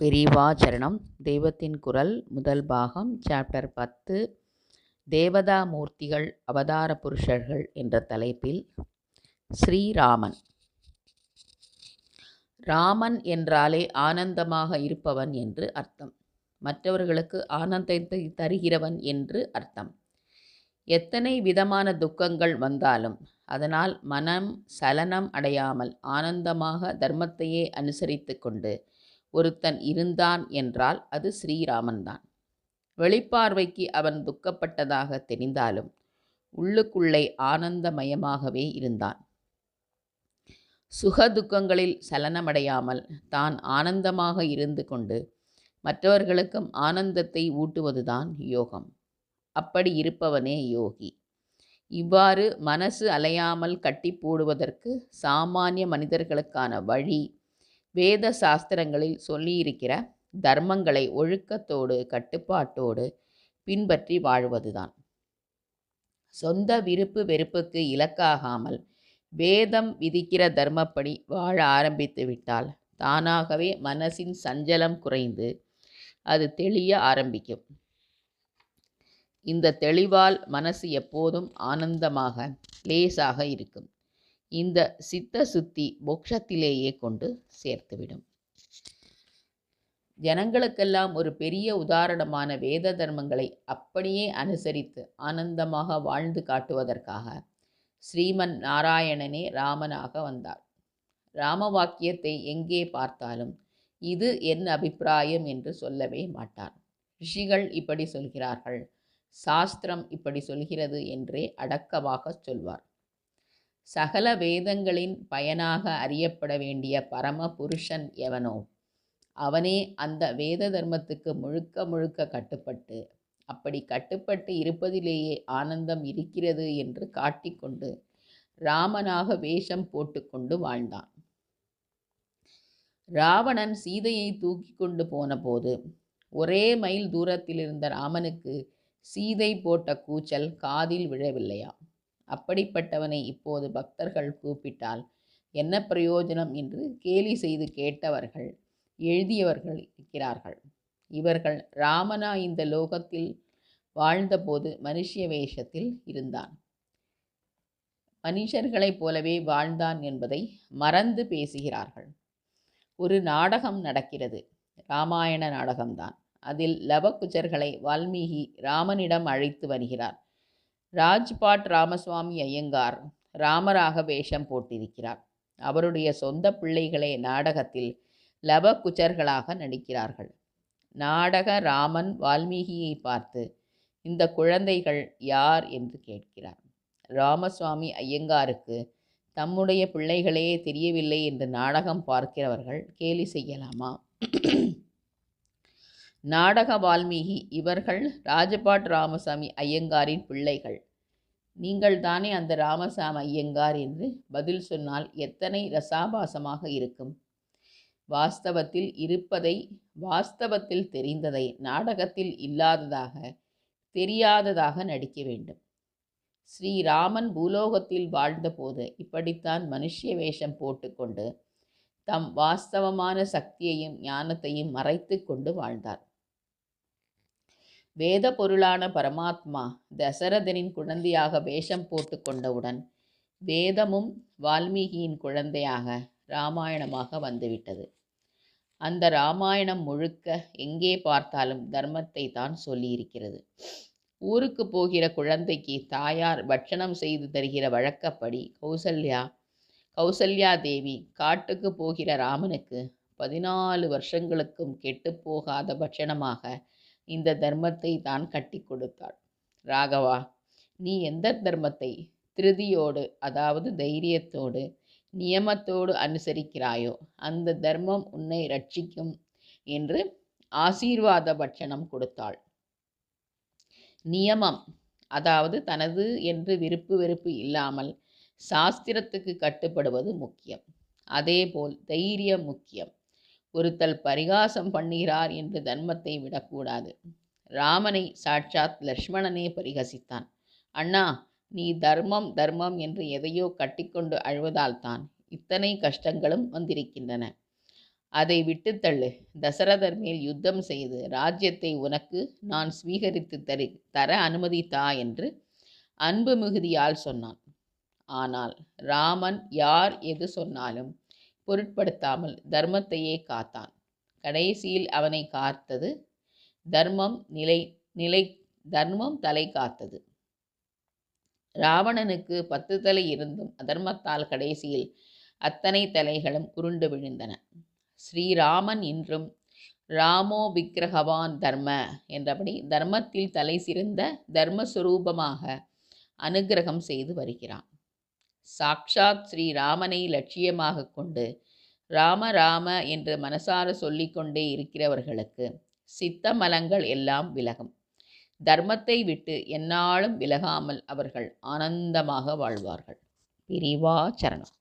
பெரியவாச்சரணம். தெய்வத்தின் குரல் முதல் பாகம் சாப்டர் 10 தேவதா மூர்த்திகள் அவதார புருஷர்கள் என்ற தலைப்பில் ஸ்ரீராமன். ராமன் என்றாலே ஆனந்தமாக இருப்பவன் என்று அர்த்தம். மற்றவர்களுக்கு ஆனந்தத்தை தருகிறவன் என்று அர்த்தம். எத்தனை விதமான துக்கங்கள் வந்தாலும் அதனால் மனம் சலனம் அடையாமல் ஆனந்தமாக தர்மத்தையே அனுசரித்து கொண்டு ஒருத்தன் இருந்தான் என்றால் அது ஸ்ரீராமன்தான். வெளிப்பார்வைக்கு அவன் துக்கப்பட்டதாக தெரிந்தாலும் உள்ளுக்குள்ளே ஆனந்தமயமாகவே இருந்தான். சுகதுக்கங்களில் சலனமடையாமல் தான் ஆனந்தமாக இருந்து கொண்டு மற்றவர்களுக்கும் ஆனந்தத்தை ஊட்டுவதுதான் யோகம். அப்படி இருப்பவனே யோகி. இவ்வாறு மனசு அலையாமல் கட்டி போடுவதற்கு சாமானிய மனிதர்களுக்கான வழி வேத சாஸ்திரங்களில் சொல்லியிருக்கிற தர்மங்களை ஒழுக்கத்தோடு கட்டுப்பாட்டோடு பின்பற்றி வாழ்வதுதான். சொந்த விருப்பு வெறுப்புக்கு இலக்காகாமல் வேதம் விதிக்கிற தர்மப்படி வாழ ஆரம்பித்து விட்டால் தானாகவே மனசின் சஞ்சலம் குறைந்து அது தெளிய ஆரம்பிக்கும். இந்த தெளிவால் மனசு எப்போதும் ஆனந்தமாக லேசாக இருக்கும். இந்த சித்த சுத்தி மோட்சத்திலேயே கொண்டு சேர்த்துவிடும். ஜனங்களுக்கெல்லாம் ஒரு பெரிய உதாரணமான வேத தர்மங்களை அப்படியே அனுசரித்து ஆனந்தமாக வாழ்ந்து காட்டுவதற்காக ஸ்ரீமன் நாராயணனே ராமனாக வந்தார். ராம வாக்கியத்தை எங்கே பார்த்தாலும் இது என் அபிப்பிராயம் என்று சொல்லவே மாட்டார். ரிஷிகள் இப்படி சொல்கிறார்கள், சாஸ்திரம் இப்படி சொல்கிறது என்றே அடக்கமாக சொல்வார். சகல வேதங்களின் பயனாக அறியப்பட வேண்டிய பரம புருஷன் எவனோ அவனே அந்த வேத தர்மத்துக்கு முழுக்க முழுக்க கட்டுப்பட்டு அப்படி கட்டுப்பட்டு இருப்பதிலேயே ஆனந்தம் இருக்கிறது என்று காட்டிக்கொண்டு ராமனாக வேஷம் போட்டுக்கொண்டு வாழ்ந்தான். ராவணன் சீதையை தூக்கி கொண்டு போன போது ஒரே மைல் தூரத்தில் இருந்த ராமனுக்கு சீதை போட்ட கூச்சல் காதில் விழவில்லையா? அப்படிப்பட்டவனை இப்போது பக்தர்கள் கூப்பிட்டால் என்ன பிரயோஜனம் என்று கேலி செய்து கேட்டவர்கள் எழுதியவர்கள் இருக்கிறார்கள். இவர்கள் ராமனா இந்த லோகத்தில் வாழ்ந்தபோது மனுஷ்ய வேஷத்தில் இருந்தான், மனுஷர்களைப் போலவே வாழ்ந்தான் என்பதை மறந்து பேசுகிறார்கள். ஒரு நாடகம் நடக்கிறது, ராமாயண நாடகம்தான். அதில் லவகுச்சர்களை வால்மீகி ராமனிடம் அழைத்து வருகிறார். ராஜ்பாட் ராமசுவாமி ஐயங்கார் ராமராக வேஷம் போட்டிருக்கிறார். அவருடைய சொந்த பிள்ளைகளே நாடகத்தில் லவகுச்சர்களாக நடிக்கிறார்கள். நாடக ராமன் வால்மீகியை பார்த்து இந்த குழந்தைகள் யார் என்று கேட்கிறார். ராமசுவாமி ஐயங்காருக்கு தம்முடைய பிள்ளைகளே தெரியவில்லை என்று நாடகம் பார்க்கிறவர்கள் கேலி செய்யலாமா? நாடக வால்மீகி இவர்கள் ராஜபாட் ராமசாமி ஐயங்காரின் பிள்ளைகள். நீங்கள் தானே அந்த ராமசாமி ஐயங்கார் என்று பதில் சொன்னால் எத்தனை ரசாபாசமாக இருக்கும். வாஸ்தவத்தில் இருப்பதை, வாஸ்தவத்தில் தெரிந்ததை நாடகத்தில் இல்லாததாக தெரியாததாக நடிக்க வேண்டும். ஸ்ரீராமன் பூலோகத்தில் வாழ்ந்தபோது இப்படித்தான் மனுஷ்ய வேஷம் போட்டுக்கொண்டு தம் வாஸ்தவமான சக்தியையும் ஞானத்தையும் மறைத்து கொண்டு வாழ்ந்தார். வேத பொருளான பரமாத்மா தசரதனின் குழந்தையாக வேஷம் போட்டு கொண்டவுடன் வேதமும் வால்மீகியின் குழந்தையாக ராமாயணமாக வந்துவிட்டது. அந்த ராமாயணம் முழுக்க எங்கே பார்த்தாலும் தர்மத்தை தான் சொல்லியிருக்கிறது. ஊருக்கு போகிற குழந்தைக்கு தாயார் பட்சணம் செய்து தருகிற வழக்கப்படி கௌசல்யா தேவி காட்டுக்கு போகிற ராமனுக்கு 14 வருஷங்களுக்கும் கெட்டு போகாத பட்சணமாக இந்த தர்மத்தை தான் கட்டி கொடுத்தாள். ராகவா, நீ எந்த தர்மத்தை திருதியோடு, அதாவது தைரியத்தோடு நியமத்தோடு அனுசரிக்கிறாயோ அந்த தர்மம் உன்னை ரட்சிக்கும் என்று ஆசீர்வாத பட்சணம் கொடுத்தாள். நியமம், அதாவது தனது என்று விருப்பு வெறுப்பு இல்லாமல் சாஸ்திரத்துக்கு கட்டுப்படுவது முக்கியம். அதேபோல் தைரியம் முக்கியம். ஒருத்தல் பரிகாசம் பண்ணுகிறார் என்று தர்மத்தை விடக்கூடாது. ராமனை சாட்சாத் லக்ஷ்மணனே பரிகசித்தான். அண்ணா, நீ தர்மம் தர்மம் என்று எதையோ கட்டிக்கொண்டு அழுவதால் தான் இத்தனை கஷ்டங்களும் வந்திருக்கின்றன. அதை விட்டுத்தள்ளு. தசரதர் மேல் யுத்தம் செய்து ராஜ்யத்தை உனக்கு நான் ஸ்வீகரித்து தர அனுமதி தா என்று அன்பு மிகுதியால் சொன்னான். ஆனால் ராமன் யார் எது சொன்னாலும் பொருட்படுத்தாமல் தர்மத்தையே காத்தான். கடைசியில் அவனை காத்தது தர்மம் தலை காத்தது. ராவணனுக்கு 10 தலை இருந்தும் அதர்மத்தால் கடைசியில் அத்தனை தலைகளும் உருண்டு விழுந்தன. ஸ்ரீராமன் இன்றும் ராமோ விக்கிரகவான் தர்ம என்றபடி தர்மத்தில் தலை சிறந்த தர்மஸ்வரூபமாக அனுக்கிரகம் செய்து வருகிறான். சாக்ஷாத் ஸ்ரீராமனை லட்சியமாக கொண்டு ராம ராம என்று மனசார சொல்லிக்கொண்டே இருக்கிறவர்களுக்கு சித்தமலங்கள் எல்லாம் விலகும். தர்மத்தை விட்டு எந்நாளும் விலகாமல் அவர்கள் ஆனந்தமாக வாழ்வார்கள். பிரிவா சரணம்.